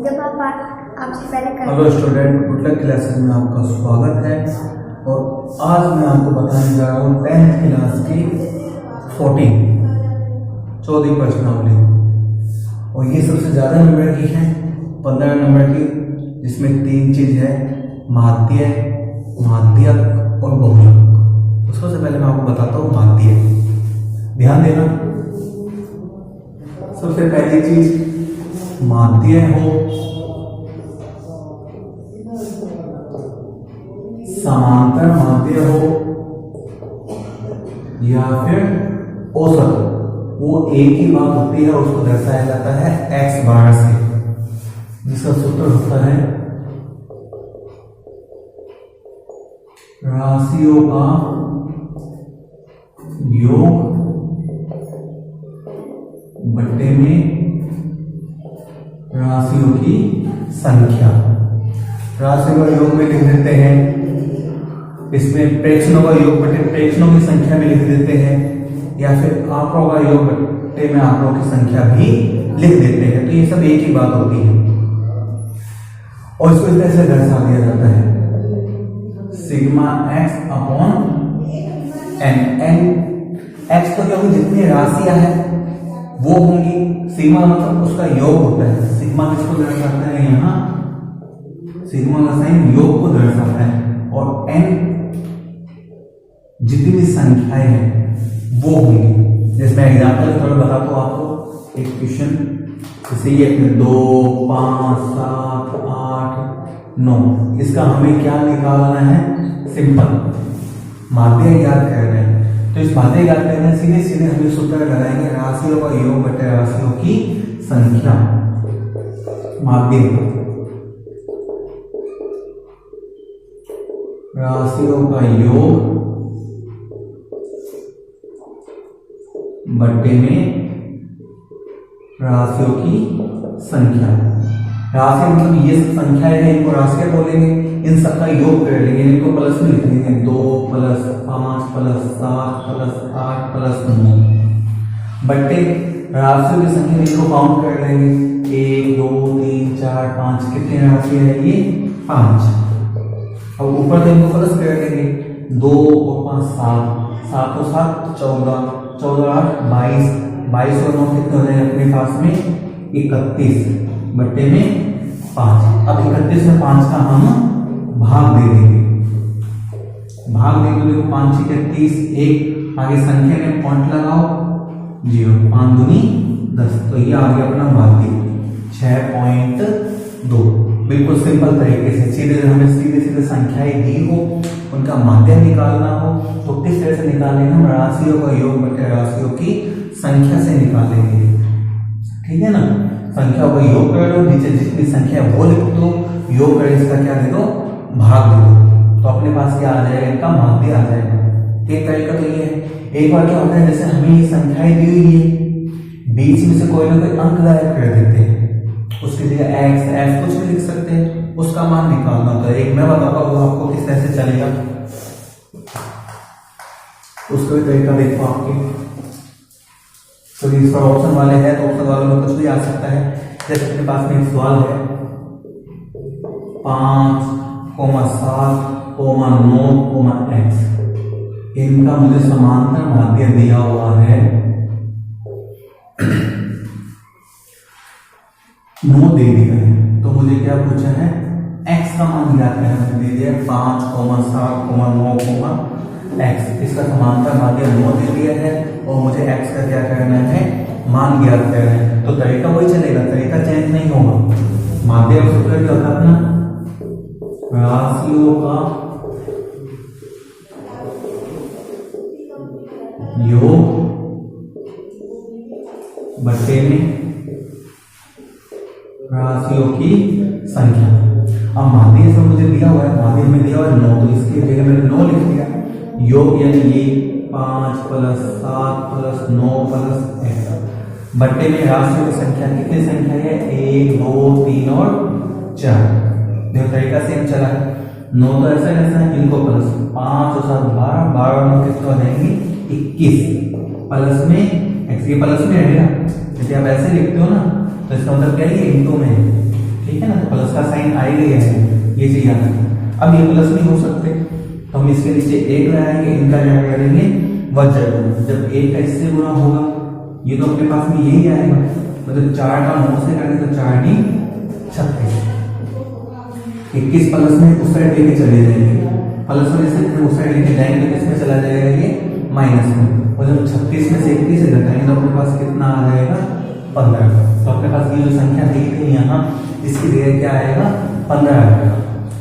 जब आप आपसे पहले कर हेलो स्टूडेंट, गुड क्लासेस में आपका स्वागत है। और आज मैं आपको बताने जा रहा हूँ 10th क्लास की 14 प्रश्नावली। और ये सबसे ज़्यादा नंबर की है, 15 नंबर की, जिसमें 3 चीज़ है, माध्य, माध्यक और बहुलक। तो सबसे पहले मैं आपको बताता हूँ माध्य। ध्यान देना, सबसे पहली चीज माध्य हो, समांतर माध्य हो या फिर औसत, वो एक ही बात होती है, उसको दर्शाया जाता है x बार से, जिसका सूत्र होता है राशियों का योग बट्टे में राशियों की संख्या। राशियों का योग में लिख देते हैं, इसमें प्रेक्षणों का योग बटे प्रेक्षणों की संख्या में लिख देते हैं, या फिर आंकड़ों का योग बटे में आंकड़ों की संख्या भी लिख देते हैं। तो ये सब एक ही बात होती है और इसको इस तरह से दर्शा दिया जाता है sigma x upon n। x तो क्योंकि जितनी राशियां हैं वो होंगी, सिग्मा मतलब उसका योग होता है। सिग्मा किसको दर्शाता है? यहाँ सिग्मा का साइन योग को दर्शाता है, और n जितनी संख्याएं हैं वो होंगी। जैसे मैं एग्जाम्पल थोड़ा बताता हूँ आपको, एक क्वेश्चन जैसे ये 2, 5, 7, 8, 9, इसका हमें क्या निकालना है? सिंपल माध्य ज्ञात करना है। तो इस माध्य ज्ञात करने सीधे सीधे हम सूत्र लगाएंगे राशियों का योग बटे राशियों की संख्या। माध्य राशियों का योग बट्टे में राशियों की संख्या। राशि मतलब ये सब संख्याएं हैं, इनको राशियां बोलेंगे, इन सबका योग कर लेंगे, इनको प्लस में लिख देंगे 2 + 5 + 7 + 8 + 9 बट्टे राशियों की संख्या। इनको काउंट कर लेंगे 1 2 3 4 5, कितनी राशियां है ये? 5। अब ऊपर तो इनको प्लस कर लेंगे, 2 और 5 7, 7 और 7 14, 14 8 22, 22 और 9 कितने हो जाएंगे अपने पास में? 31 बट्टे में 5। अब 31 में 5 का हम भाग दे देंगे, भाग देंगे देखो 5 × 30, 1 आगे संख्या में पॉइंट लगाओ 0, 5 दूनी 10। तो ये आ गया अपना माध्य 6.2। बिल्कुल सिंपल तरीके से सीधे हमें सीधे संख्याएं दी हो, उनका माध्य निकालना हो तो किस तरह से निकालेंगे? हम राशियों का योग बटे राशियों की संख्या से निकालेंगे। ठीक है ना? संख्या का योग कर लो, नीचे जितनी संख्या है वो लिख दो, योग कर इसका क्या दे दो? भाग दे दो, तो अपने पास क्या आ जाएगा? इनका माध्य आ जाएगा। एक तरीका तो ये है। एक बार क्या होता है, जैसे हमें ये संख्याएं दी हुई है, बीच में से कोई ना कोई अंक गायब कर देते हैं, उसकी जगह x f कुछ भी लिख सकते हैं, उसका मान निकालना होता है। एक मैं बताता हूँ आपको किस तरह से चलेगा, उसका भी तरीका देखो आपके। तो इस पर ऑप्शन वाले हैं, तो ऑप्शन वालों में कुछ भी आ सकता है। जैसे अपने पास में एक सवाल है 5, 7, 9, x, इनका मुझे समांतर माध्य दिया हुआ है 9 दे दिया है। तो मुझे क्या पूछा है? x का मान ज्ञात करना दे दिया 5, 7, 9, x। इसका समांतर माध्य 9 दे दिया है और मुझे x का क्या करना है? मान ज्ञात करना है। तो तरीका वही चलेगा, तरीका चेंज नहीं होगा। माध्य का सूत्र क्या होता है अपना? राशियों का योग बट्टे में राशियों की संख्या। अब माध्य इसमें मुझे दिया हुआ है, माध्य में दिया हुआ है 9, तो इसकी जगह मैंने 9 लिख दिया। योग यानी ये 5 + 7 + 9 + x बट्टे में राशियों की संख्या। कितनी संख्या है? 1 2 3 और 4। देखो तरीका सेम चला है। 9 तो ऐसा है, इनको प्लस 5 और 7 12, 12 और 9 कितने हो जाएंगे? 21 प्लस में x, ये प्लस में रहेगा। यदि आप ऐसे लिखते हो ना तो इसका मतलब क्या है? ये इंटू में है। ठीक प्लस का साइन आएगा ही आएगा, ये चीज याद रखना। अब ये प्लस नहीं हो सकते तो हम इसके नीचे एक लगाएंगे, इनका क्या करेंगे वज्र गुना। जब एक का इससे गुना होगा ये तो अपने पास में यही आएगा, मतलब 4 का 9 से करेंगे तो 4 नी 36, 21 प्लस में उस साइड लेके चले जाएंगे, प्लस में से फिर उस साइड लेके जाएंगे तो किसमें चला जाएगा ये माइनस में, और जब 36 में से 21 से घटाएंगे तो अपने पास कितना आ जाएगा 15। तो अपने पास ये जो संख्या दी थी यहाँ इसकी जगह क्या आएगा 15 आएगा,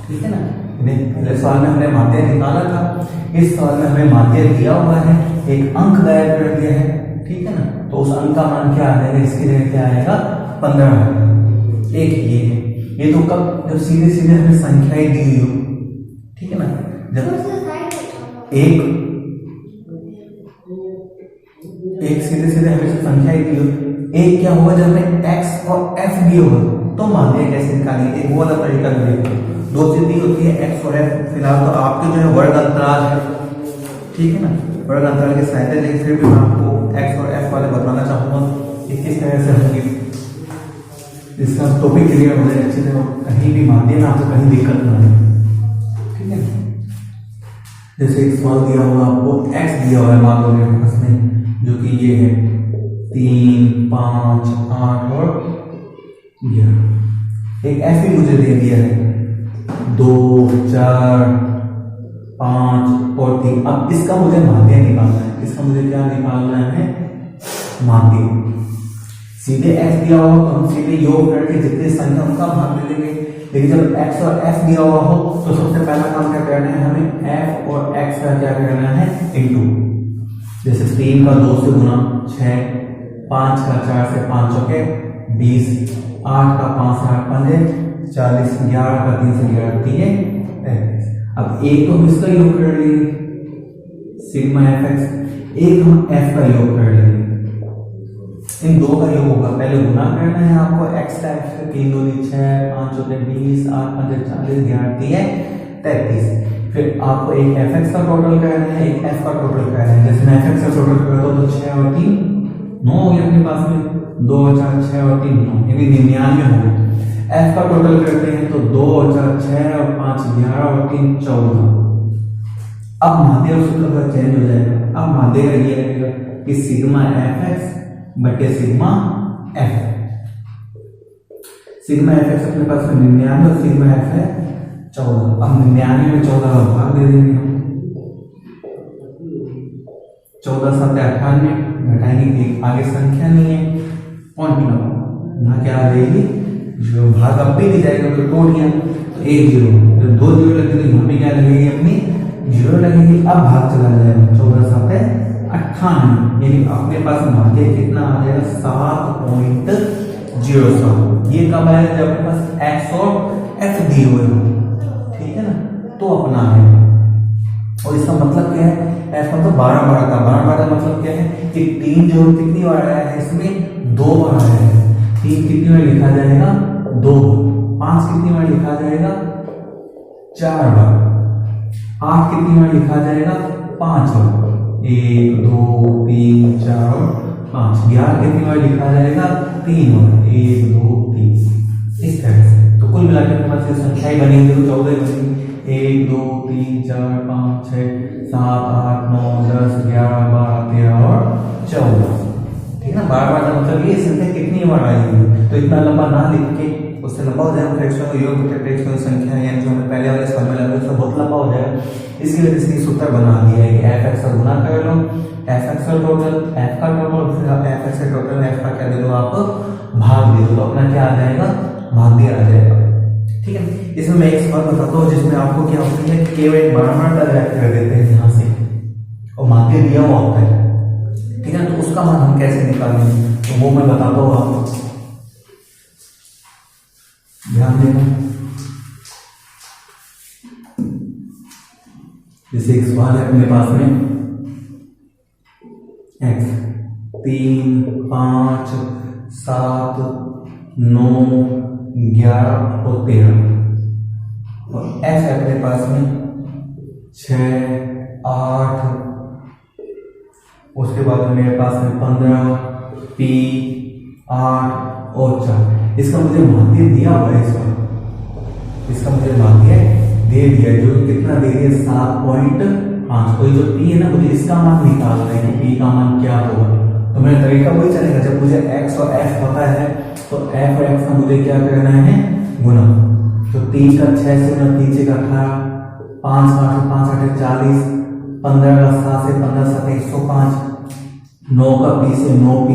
ठीक है ना। पहले सवाल में हमने माध्य निकाला था, इस सवाल में हमें माध्य दिया हुआ है, एक अंक गायब कर दिया है, ठीक है ना। तो उस अंक का मान क्या आ जाएगा, इसकी जगह क्या आएगा 15 आएगा। एक ये है, ये तो कब जब सीधे सीधे हमें संख्याएं दी हुई हो, ठीक है ना। जब एक सीधे सीधे हमें संख्याएं दी हो, एक क्या होगा जब हमें x और f दिए हो तो माध्य कैसे निकालेंगे, एक वो वाला तरीका देखो। दो चीज दी होती है x और f, फिलहाल तो आपके जो है वर्ग अंतराल है, ठीक है ना, वर्ग अंतराल के सहायता लेकिन फिर भी मैं आपको x और f वाले बताना चाहूंगा कि किस तरह से होंगे, इसका टॉपिक क्लियर हो जाए अच्छे से, कहीं भी माध्य में आपको कहीं दिक्कत ना आए, ठीक है। जैसे एक सवाल दिया होगा आपको, x दिया हुआ है मान लो मेरे पास में, जो कि ये है 3, 5, 8 और 11। एक f भी मुझे दे दिया है 2, 4, 5 और 3। अब इसका मुझे माध्य निकालना है, इसका मुझे क्या निकालना है माध्य। सीधे x दिया हुआ तो हम सीधे योग करके जितनी संख्या उनका भाग दे देंगे, लेकिन जब x और f दिया हुआ हो तो सबसे पहला काम क्या करना है, हमें f और x का क्या करना है इंटू। जैसे 3 का 2 से गुना 6, 5 का 4 से 5 चौके 20, 8 का 5 से 8 पंजे 40, 11 का 3 से 11 3 35। अब एक तो हम इसका योग कर लेंगे सिग्मा एफ एक्स, एक हम f का योग कर लेंगे, इन दो का योग होगा। पहले गुना करना है आपको x का f से, 3 2 6, 5 चौके 20, 8 5 40, 11 3 33। फिर आपको एक fx का टोटल करना है, एक f का टोटल करना है। जैसे मैं fx का टोटल कर दो तो 6 और 3 9 हो गया अपने पास में, 2 और 4 6 और 3 9, यानी 99 हो गया। f का टोटल करते हैं तो 2 और 4 6 और 5 11 और 3 14। अब माध्य और सूत्र का चेंज हो जाएगा। अब माध्य का ये रहेगा कि सिग्मा एफ एक्स बटे sigma F. Sigma F x अपने पास में 99 और सिग्मा एफ है 14। अब 99 में 14 का भाग दे देंगे हम, 14 7 98, घटाएंगे आगे संख्या नहीं है, पॉइंट यहाँ क्या आ जाएगी जो भाग अब भी नहीं जाएगा तो टोट गया तो 1 0, जब 2 0 लगे तो यहाँ पे क्या लगेगी अपनी 0 लगेगी। अब भाग चला जाएगा 14 7 98, यानी अपने पास माध्य कितना आ जाएगा 7.07। ये कब आएगा जब अपने पास x और f दिए हुए हो, ठीक है ना, तो अपना है। और इसका मतलब क्या है, f मतलब 12 12 का 12 12 मतलब क्या है कि 3 जो कितनी बार आया है इसमें 2 बार आया है। 3 कितनी बार लिखा जाएगा 2, 5 कितनी बार लिखा जाएगा 4 बार, 8 कितनी बार लिखा जाएगा 5 बार, 1 2 3 4 5। 11 कितनी बार लिखा जाएगा 3 बार, 1 2 3। इस तरह से तो कुल मिलाकर के पास संख्याएं बनेंगी तो 14 बनेंगी, 1 2 3 4 5 6 7 8 9 10 11 12 13 और 14, ठीक है ना। 12 12 मतलब ये संख्या कितनी बार आएगी, तो इतना लंबा ना लिख के उससे लंबा हो जाएगा। फ्रैक्शन का योग फ्रैक्शन संख्या यानी जो हमें पहले वाले सवाल में लगा उससे बहुत लंबा हो जाएगा, इसकी वजह से सूत्र बना दिया है कि एफ एक्स का गुना कर लो, एफ एक्स का टोटल, एफ का टोटल, फिर आप एफ एक्स का टोटल एफ का क्या दे दो आप भाग दे दो, तो अपना क्या आ जाएगा माध्य आ जाएगा, ठीक है। इसमें मैं एक सवाल बताता हूँ जिसमें आपको क्या होता है केवल 12 डायरेक्ट कर देते हैं यहाँ से और माध्य दिया हुआ होता है, ठीक है। तो उसका मान हम कैसे निकालेंगे तो वो मैं बताता हूँ आपको, ध्यान देना। जैसे एक सवाल है अपने पास में x 3 5 7 9 11 और 13 और f है अपने पास में 6 8, उसके बाद में मेरे पास में 15 p 8 और 4। इसका मुझे माध्य दिया हुआ है इसका, इसका मुझे माध्य दे दिया, जो कितना दे दिया 7.5। तो ये जो पी है ना, मुझे इसका मान निकालना है कि पी का मान क्या होगा। तो मेरा तरीका वही चलेगा, जब मुझे एक्स और एफ पता है तो एफ और एक्स का मुझे क्या करना है, गुना। तो 3 का 6 से गुना, 3 से 18, 5 का 8 5 8 40, 15 का 7 से 15 7 105, 9 का पी से 9p,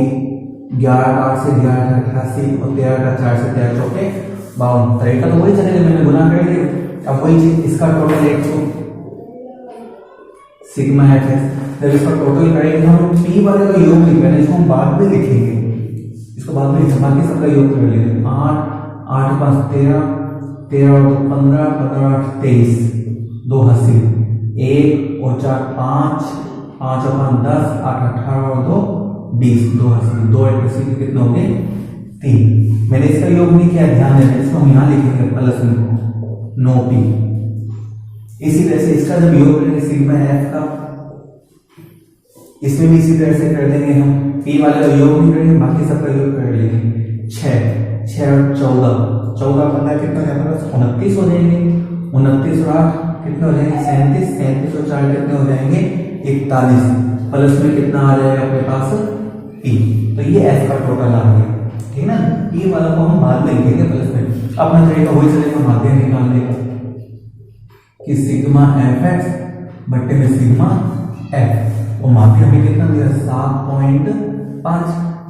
11 का 8 से 11 88 और 13 का 4 से 13 चौके 52। तरीका तो वही चलेगा, मैंने गुना कर दिया। अब वही चीज इसका टोटल 100 सिग्मा एफ है। जब इसका टोटल करेंगे हम पी वाले का योग लिखेंगे, इसको हम बाद में लिखेंगे, इसको बाद में लिखेंगे, बाकी सबका योग कर लेंगे। 8 8 5 13, 13 और 2 15, 15 8 23, 2 80, 1 और 4 5, 5 और 5 10, 8 18 और 2 20, 2 80, 2 80 कितने हो गए 3। मैंने इसका योग नहीं किया, ध्यान देना, इसको हम यहाँ लिखेंगे प्लस में 9p। इसी तरह से इसका जब योग करेंगे सिग्मा एफ का, इसमें भी इसी तरह से कर देंगे हम। पी वाले का योग नहीं करेंगे, बाकी सबका योग कर लेंगे। 6 और 14, 14 15 कितना है, 29 हो जाएंगे। 29 और 8 कितने हो जाएंगे 37, 37 और 4 कितने हो जाएंगे 41। प्लस में कितना आ जाएगा अपने पास पी। तो ये एफ का टोटल आ गया, ठीक है ना। पी वाला को हम बाद में लिखेंगे प्लस में। अपना तरीका वही चलेगा, माध्य निकालने का कि सिग्मा एफ एक्स बट्टे में सिग्मा एफ, और माध्य में कितना दिया 7.5।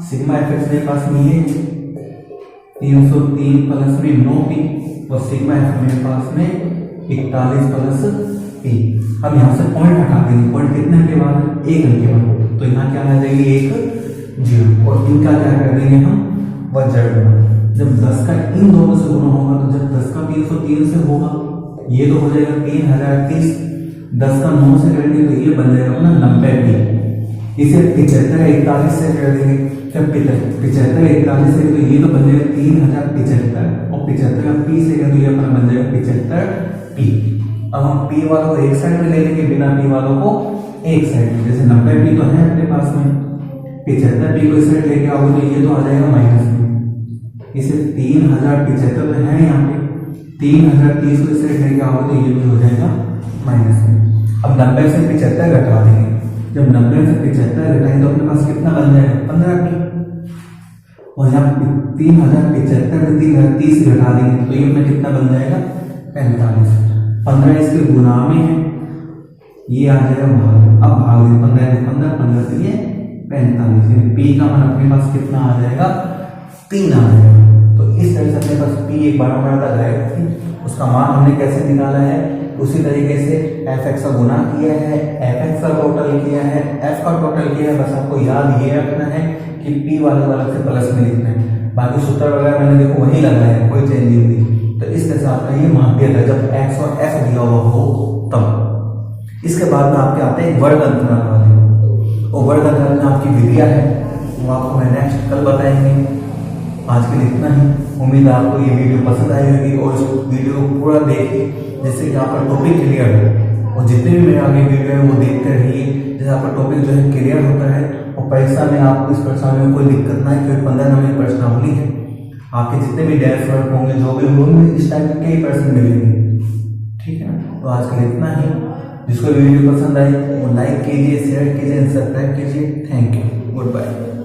सिग्मा एफ एक्स मेरे पास में ये 303 प्लस में 9p, और सिग्मा एफ मेरे पास में 41 प्लस p। अब यहाँ से पॉइंट हटा देंगे, पॉइंट कितने के बाद 1 अंक के बाद, तो यहाँ क्या आ जाएगी 1 0, और इनका क्या कर देंगे हम वज्र गुणा। जब 10 का इन दोनों से गुणा होगा, तो जब 10 का 303 से होगा, ये तो हो जाएगा 3030, 10 का 9 से करेंगे तो ये बन जाएगा अपना 90p। इसे 75 41 से कर देंगे, जब 75 41 से तो ये तो बन जाएगा 3075, और 75 का p से तो ये अपना बन जाएगा 75p। अब हम p वालों को एक साइड में ले लेंगे, बिना p वालों को एक साइड में। जैसे 90p तो है अपने पास में, 75p को इस साइड लेके आओगे तो ये तो आ जाएगा माइनस में। इसे 3075 तो है यहाँ पे, 3030 को इस साइड लेके आओगे तो ये भी हो जाएगा माइनस में। अब 90 से 75 घटा देंगे, जब 90 से 75 घटाएंगे तो अपने पास कितना बन जाएगा 15p, और यहाँ 3075 में 3030 घटा देंगे तो ये अपना कितना बन जाएगा 45। 15 इसके गुना में है, ये आ जाएगा भाग। अब भाग 15 में 15, 15 से ये 45, पी का मान अपने पास कितना आ जाएगा 3 आ जाएगा। तो इस तरह से अपने पास पी एक बार आएगा थी, उसका मान हमने कैसे निकाला है, उसी तरीके से एफ एक्स का गुना किया है, एफ एक्स का टोटल किया है, एफ का टोटल किया है। बस आपको याद ये रखना है कि पी वाले वाला से प्लस में लिखना है, बाकी सूत्र वगैरह मैंने देखो वही लगाया है, कोई चेंज नहीं। तो इस तरह से आपका ये माध्य था जब एक्स और एफ दिया हुआ हो तब। इसके बाद में आपके आते हैं वर्ग अंतराल वाले, और वर्ग अंतराल में आपकी विधियां है, वो आपको मैं नेक्स्ट कल बताएंगे। आज के लिए इतना ही। उम्मीद है आपको ये वीडियो पसंद आई होगी, और इस वीडियो को पूरा देखिए जिससे कि आपका टॉपिक क्लियर हो, और जितने भी मेरे आगे वीडियो है वो देखते रहिए, जिससे आपका टॉपिक जो है क्लियर होता है, और परीक्षा में आपको इस परीक्षा में कोई दिक्कत ना है, क्योंकि 15 नंबर की प्रश्नावली है। आपके जितने भी डैश वर्क होंगे, जो भी होंगे, इस टाइप के कई प्रश्न मिलेंगे, ठीक है ना। तो आज के लिए इतना ही। जिसको वीडियो पसंद आई वो लाइक कीजिए, शेयर कीजिए, सब्सक्राइब कीजिए। Thank you, good bye.